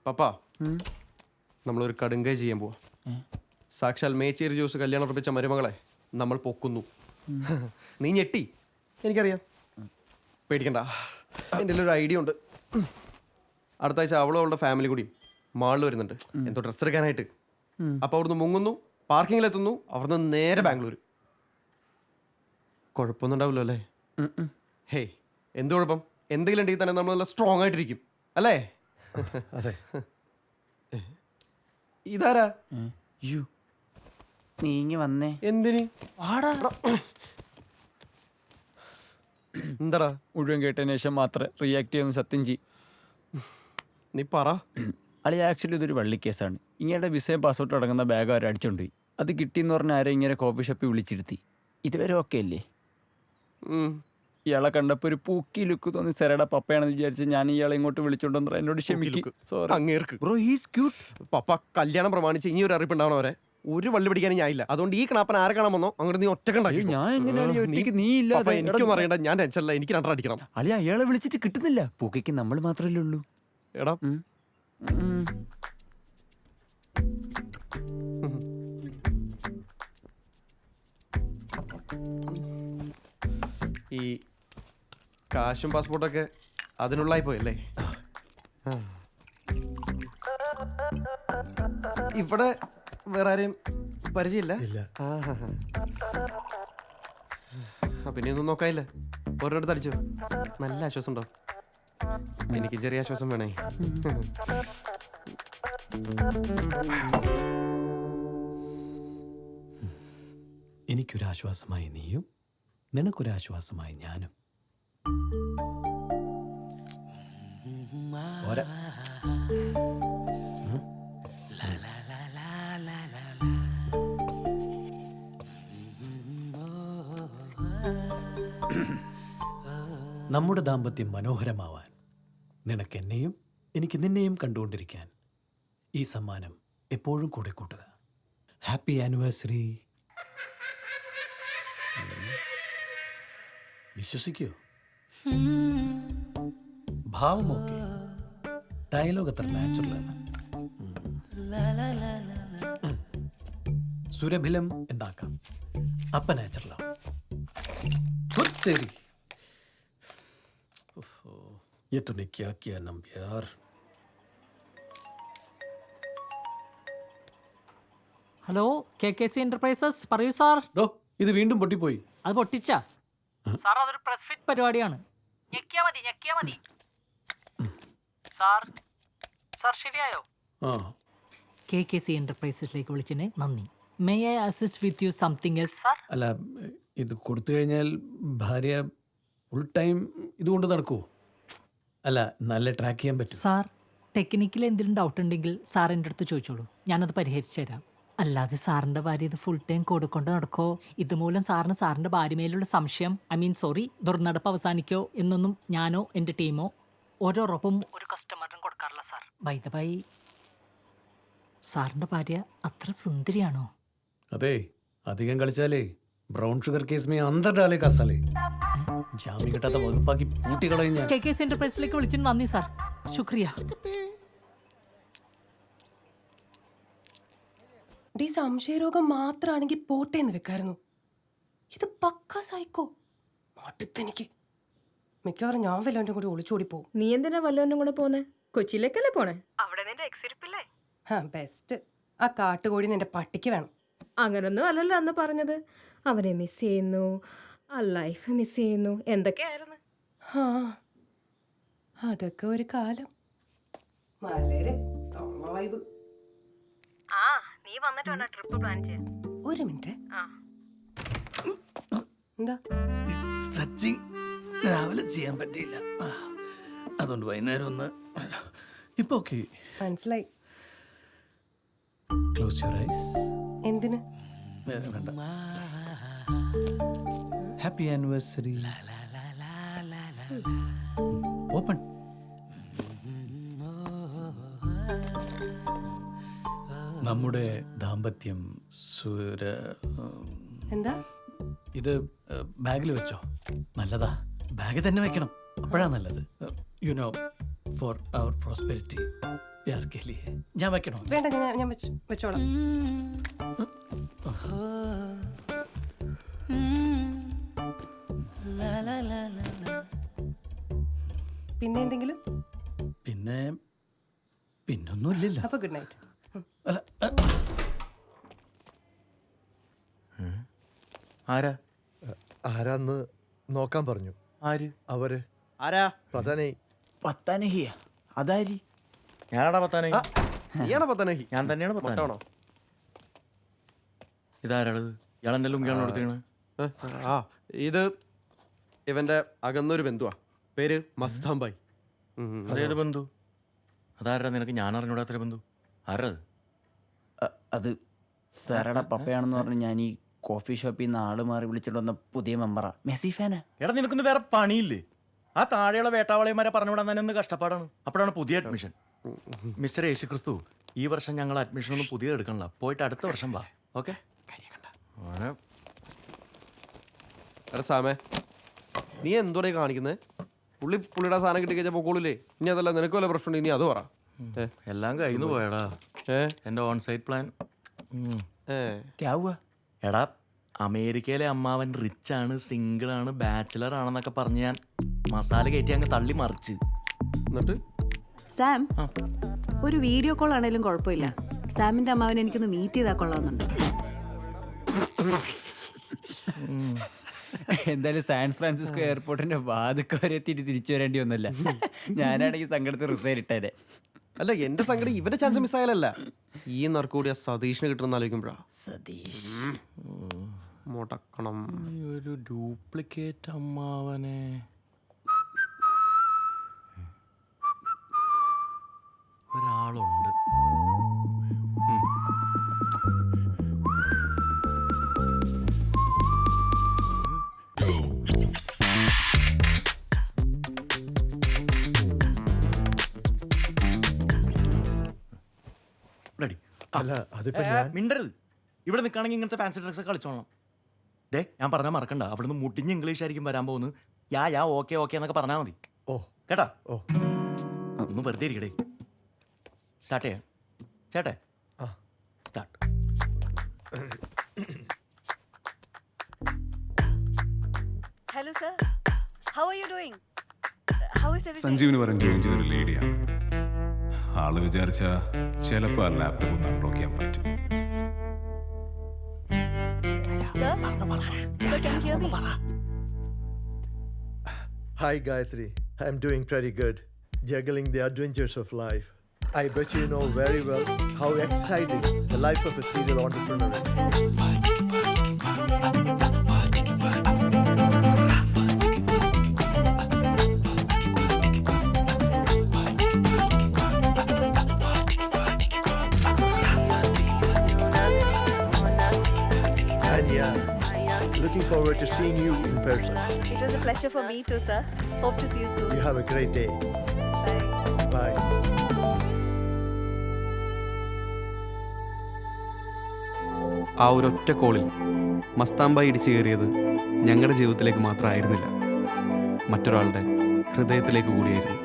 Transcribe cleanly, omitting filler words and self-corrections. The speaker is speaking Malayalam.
പപ്പാ നമ്മളൊരു കടുങ്കൈ ചെയ്യാൻ പോവാ. സാക്ഷാൽ മേച്ചേരി ജോസ് കല്യാണം ഉറപ്പിച്ച മരുമകളെ നമ്മൾ പൊക്കുന്നു. നീ ഞെട്ടി, എനിക്കറിയാം, പേടിക്കണ്ട. എൻ്റെ ഒരു ഐഡിയ ഉണ്ട്. അടുത്ത ആഴ്ച അവളും അവളുടെ ഫാമിലി കൂടി മാളിൽ വരുന്നുണ്ട് എന്തോ ഡ്രസ്സ് എടുക്കാനായിട്ട്. അപ്പോൾ അവിടുന്ന് മുങ്ങുന്നു, പാർക്കിങ്ങിലെത്തുന്നു, അവിടുന്ന് നേരെ ബാംഗ്ലൂർ. കുഴപ്പമൊന്നും ഉണ്ടാവില്ലോ അല്ലേ? ഹേയ്, എന്ത് കുഴപ്പം? എന്തെങ്കിലും ഉണ്ടെങ്കിൽ തന്നെ നമ്മൾ നല്ല സ്ട്രോങ് ആയിട്ടിരിക്കും അല്ലേ? അതെ. ഇതാരാ? നീങ്ങി വന്നേ. എന്തിന്? എന്താടാ? മുഴുവൻ കേട്ടതിന് ശേഷം മാത്രമേ റിയാക്ട് ചെയ്യുന്ന സത്യം ചെയ്യും. നീ പറ. അളി ആക്ച്വലി ഇതൊരു വള്ളിക്കേസാണ്. ഇങ്ങനെ വിസയും പാസ്പോർട്ട് അടങ്ങുന്ന ബാഗ് അവർ അടിച്ചോണ്ടുപോയി. അത് കിട്ടിയെന്ന് പറഞ്ഞ ആരെ ഇങ്ങനെ കോഫി ഷോപ്പിൽ വിളിച്ചിരുത്തി. ഇതുവരെ ഓക്കെ അല്ലേ? ഇയാളെ കണ്ടപ്പോൾ ഒരു പൂക്കി ലുക്ക് തോന്നി സെറയുടെ പപ്പയാണെന്ന് വിചാരിച്ച് ഞാൻ ഇയാളെ ഇങ്ങോട്ട് വിളിച്ചോണ്ടെന്ന് എന്നോട് ക്ഷമിക്കും. Bro he's cute. പപ്പ കല്യാണം പ്രമാണിച്ച് ഇനി ഒരു അറിയിപ്പ് ഉണ്ടാവണവരെ ഒരു വള്ളി പിടിക്കാനും ഞാനില്ല. അതുകൊണ്ട് ഈ കണാപ്പൻ ആരെ കാണാൻ വന്നോ അങ്ങോട്ട് നീ ഒറ്റക്കുണ്ടായി. ഞാൻ എങ്ങനെയാണ് നീ ഇല്ലാതെ? എനിക്കൊന്നും അറിയണ്ട, ഞാൻ ടെൻഷനില്ല. എനിക്ക് രണ്ടടിക്കണം. അളിയ അയാളെ വിളിച്ചിട്ട് കിട്ടുന്നില്ല. പൂക്കയ്ക്ക് നമ്മൾ മാത്രമല്ലേ ഉള്ളൂ. എടാ ഈ കാശും പാസ്പോർട്ടൊക്കെ അതിനുള്ളായി പോയല്ലേ? ഇവിടെ വേറെ ആരെയും പരിചയമില്ല? പിന്നെ ഒന്നും നോക്കാനില്ല. ഓരോരുത്തർ അടിച്ചു. നല്ല ആശ്വാസം ഉണ്ടോ? എനിക്ക് ചെറിയ ആശ്വാസം വേണേ. എനിക്കൊരാശ്വാസമായി നീയും, നിനക്കൊരാശ്വാസമായി ഞാനും. നമ്മുടെ ദാമ്പത്യം മനോഹരമാവാൻ നിനക്ക് എന്നെയും എനിക്ക് നിന്നെയും കണ്ടുകൊണ്ടിരിക്കാൻ ഈ സമ്മാനം എപ്പോഴും കൂടെ കൂട്ടുക. Happy anniversary. വിശ്വസിക്കോ? ഭാവമൊക്കെ ഡയലോഗ് അത്ര നാച്ചുറലാണ്. സുരഭിലം എന്നാക്കാം. അപ്പ നാച്ചുറലാണ്. ये तूने क्या किया नंबर? Hello, KKC enterprises. പറയൂ സാർ. ഇത് വീണ്ടും പൊട്ടിപ്പോയി. അത് പൊട്ടിച്ചാ സാർ? അതൊരു പ്രസ് ഫിറ്റ് പരിപാടിയാണ്. ഞെക്കിയാ മതി. സാർ ശരിയായോ? KKC എന്റർപ്രൈസസിലേക്ക് വിളിച്ചതിന് നന്ദി. May I assist with you something else sir? അല്ല, ഇത് കൊടുത്തു കഴിഞ്ഞാൽ ഭാര്യ ഫുൾ ടൈം ഇതുകൊണ്ട് നടക്കുമോ? അല്ല, നല്ല ട്രാക്ക് ചെയ്യാൻ പറ്റും സാർ. ടെക്നിക്കൽ എന്തെങ്കിലും ഡൗട്ട് ഉണ്ടെങ്കിൽ സാർ എൻ്റെ അടുത്ത് ചോദിച്ചോളൂ, ഞാനത് പരിഹരിച്ചു തരാം. അല്ലാതെ സാറിൻ്റെ ഭാര്യ ഇത് ഫുൾ ടൈം കൊടുക്കൊണ്ട് നടക്കോ, ഇതുമൂലം സാറിൻ്റെ ഭാര്യമേലുള്ള സംശയം, ദുർനടപ്പ് അവസാനിക്കോ എന്നൊന്നും ഞാനോ എൻ്റെ ടീമോ ഓരോറൊപ്പം ഒരു കസ്റ്റമറിനും കൊടുക്കാറില്ല സാർ. ബൈ ദ ബൈ, സാറിൻ്റെ ഭാര്യ അത്ര സുന്ദരിയാണോ? അതെ, അധികം കളിച്ചാലേ ബ്രൗൺ ഷുഗർ കേസ് മേ അന്തർ ഡാലേ കാസാലേ. ജാമ്യം കിട്ടാത്ത വകുപ്പാക്കി പൂട്ടികളയും ഞാൻ. KKC എന്റർപ്രൈസിലേക്ക് വിളിച്ചിട്ട് നന്ദി സാർ. ശുക്രിയ. സംശയരോഗം മാത്രമാണെങ്കിൽ പോട്ടേന്ന് വെക്കായിരുന്നു. ഇത് പക്ക സൈക്കോ. മടുത്തെനിക്ക്. മിക്കവാറും ഞാൻ വല്ലവൻ്റെ കൂടി ഒളിച്ചോടി പോകും. നീ എന്തിനാ വല്ലവൻ്റെ കൂടെ പോന്നെ? കൊച്ചിയിലേക്കല്ലേ പോണേ? അവിടെ നിന്റെ എക്സിരിപ്പില്ലേ? ബെസ്റ്റ്. ആ കാട്ടുകോഴി നിന്റെ പട്ടിക്ക് വേണം. അങ്ങനൊന്നും അല്ലല്ലോ അന്ന് പറഞ്ഞത്. അവനെ മിസ് ചെയ്യുന്നു, ആ ലൈഫ് മിസ് ചെയ്യുന്നു, എന്തൊക്കെയായിരുന്നു. അതൊക്കെ ഒരു കാലം. വളരെ വൈബ്. നീ വന്നിട്ട് വേണം ട്രിപ്പ് പ്ലാൻ ചെയ്യാൻ. ഒരു മിനിറ്റ്. എന്താ? സ്ട്രെച്ചിങ് രാവിലെ ചെയ്യാൻ പറ്റിയില്ല, അതുകൊണ്ട് വൈകുന്നേരം ഒന്ന്. ഇപ്പൊ ഓക്കെ, മനസ്സിലായി. Close your eyes. എന്തിന്? വേണ്ട. Happy anniversary. ഓപ്പൺ. നമ്മുടെ ദാമ്പത്യം എന്താ? ഇത് ബാഗിൽ വെച്ചോ. നല്ലതാ, ബാഗ് തന്നെ വെക്കണം, അപ്പോഴാ നല്ലത്. You know, for our prosperity. प्यार के लिए ഞാൻ വെക്കണോ? വേണ്ട, ഞാൻ വെച്ചോളാം. പിന്നെ എന്തെങ്കിലും? പിന്നൊന്നുമില്ലല്ലോ. അപ്പൊ ഗുഡ് നൈറ്റ്. അല്ല, ആരാ ആരാന്ന് നോക്കാൻ പറഞ്ഞു. ആര് അവര് ആരാ പതനേ പത്താനഹിയ അതാരി? ഞാനാടാ പത്താനേ. നീയാണോ പത്തനഹി? ഞാൻ തന്നെയാണ് പത്താനോ. മൊട്ടാണോ? ഇതാരാളത്? ഇയാളെന്നെ ലുങ്കിയാണോ കൊടുത്തേക്കണ്? ആ ഇത് ഇവന്റെ അകന്നൊരു ബന്ധുവാ. പേര് മസ്താംബായി. അതേത് ബന്ധു? അതാരാ നിനക്ക്? ഞാൻ അറിഞ്ഞൂടാത്തൊരു ബന്ധു. ആരാ അത്? അത് സാറയുടെ പപ്പയാണെന്ന് പറഞ്ഞ് ഞാൻ ഈ കോഫി ഷോപ്പിൽ നിന്ന് ആള് മാറി വിളിച്ചിട്ട് വന്ന പുതിയ മെമ്പറാ. മെസ്സി ഫാനാ. എടാ നിനക്കൊന്ന് വേറെ പണിയില്ലേ? ആ താഴെയുള്ള വേട്ടാവളയന്മാരെ പറഞ്ഞുവിടാൻ തന്നെ ഒന്ന് കഷ്ടപ്പാടാണ്. അപ്പോഴാണ് പുതിയ അഡ്മിഷൻ. മിസ്റ്റർ യേശു ക്രിസ്തു, ഈ വർഷം ഞങ്ങൾ അഡ്മിഷൻ ഒന്നും പുതിയത് എടുക്കണില്ല. പോയിട്ട് അടുത്ത വർഷം വാ. ഓക്കെ? എടാ സാമേ, നീ എന്തോടെ കാണിക്കുന്നത്? പുള്ളിയുടെ സാധനം കിട്ടി കഴിഞ്ഞാൽ പൊക്കോളൂലേ. ഇനി അതല്ല നിനക്ക് വല്ല പ്രശ്നമുണ്ട്, നീ അത് പറ. എല്ലാം കഴിഞ്ഞു പോയടാ എൻ്റെ ഓൺ സൈറ്റ് പ്ലാൻ. എടാ അമേരിക്കയിലെ അമ്മാവൻ റിച്ച് ആണ്, സിംഗിൾ ആണ്, ബാച്ചിലർ ആണെന്നൊക്കെ പറഞ്ഞ് ഞാൻ മസാല കയറ്റി അങ്ങ് തള്ളി മറിച്ച്. എന്നിട്ട് സാം, ഒരു വീഡിയോ കോൾ ആണെങ്കിലും കുഴപ്പമില്ല. സാമിന്റെ അമ്മാവനെ എനിക്കൊന്ന് മീറ്റ് ചെയ്താൽ കൊള്ളാമെന്നുണ്ട്. എന്തായാലും സാൻ ഫ്രാൻസിസ്കോ എയർപോർട്ടിന്റെ വാതിക്ക് വരെ തിരിച്ചു വരേണ്ടി വന്നല്ല. ഞാനാണെങ്കിൽ സങ്കടത്തിൽ റിസൈൻ ഇട്ടേരെ. അല്ല, എന്റെ സങ്കടം ഇവന്റെ ചാൻസ് മിസ്സായാലല്ല, ഈ നറുക്കൂടിയ സതീഷിന് കിട്ടുന്ന ആലോചിക്കുമ്പോഴാ. സതീഷ് മുടക്കണം. ഒരു ഡ്യൂപ്ലിക്കേറ്റ് അമ്മാവനെ. ഒരാളുണ്ട്. റെഡി? അല്ല അതിപ്പോ ഞാൻ മിണ്ടരുത്. ഇവിടെ നിൽക്കുകയാണെങ്കിൽ ഇങ്ങനത്തെ ഫാൻസി ഡ്രഗ്സ് കളിച്ചോളണം. ദേ ഞാൻ പറഞ്ഞാൽ മറക്കണ്ട, അവിടുന്ന് മുട്ടിഞ്ഞ് ഇംഗ്ലീഷ് ആയിരിക്കും വരാൻ പോകുന്നത്. യാ ഓക്കെ ഓക്കെ എന്നൊക്കെ പറഞ്ഞാൽ മതി. ഓ കേട്ടാ? ഓ ഒന്ന് വെറുതെ ഇരിക്കടേ. സ്റ്റാർട്ട് ചെയ്യാം ചേട്ടേ. ആ start. Hello sir, how are you doing? How is everything? സഞ്ജീവിന് പറഞ്ഞ് ജോയിൻ ചെയ്തൊരു ലേഡിയാണ്. ആള് വിചാരിച്ച ചിലപ്പോൾ ആ ലാപ്ടോപ്പ് ഒന്ന് അൺലോക്ക് ചെയ്യാൻ പറ്റും. Sir? Sir, can you hear me? Hi Gayatri, I'm doing pretty good, juggling the adventures of life. I bet you know very well how exciting the life of a serial entrepreneur is. And yeah, looking forward to seeing you in person. It was a pleasure for me too, sir. Hope to see you soon. You have a great day. Bye. Bye. ആ ഒരൊറ്റ കോളിൽ മസ്താംബായി ഇടിച്ചു കയറിയത് ഞങ്ങളുടെ ജീവിതത്തിലേക്ക് മാത്രമായിരുന്നില്ല, മറ്റൊരാളുടെ ഹൃദയത്തിലേക്ക് കൂടിയായിരുന്നു.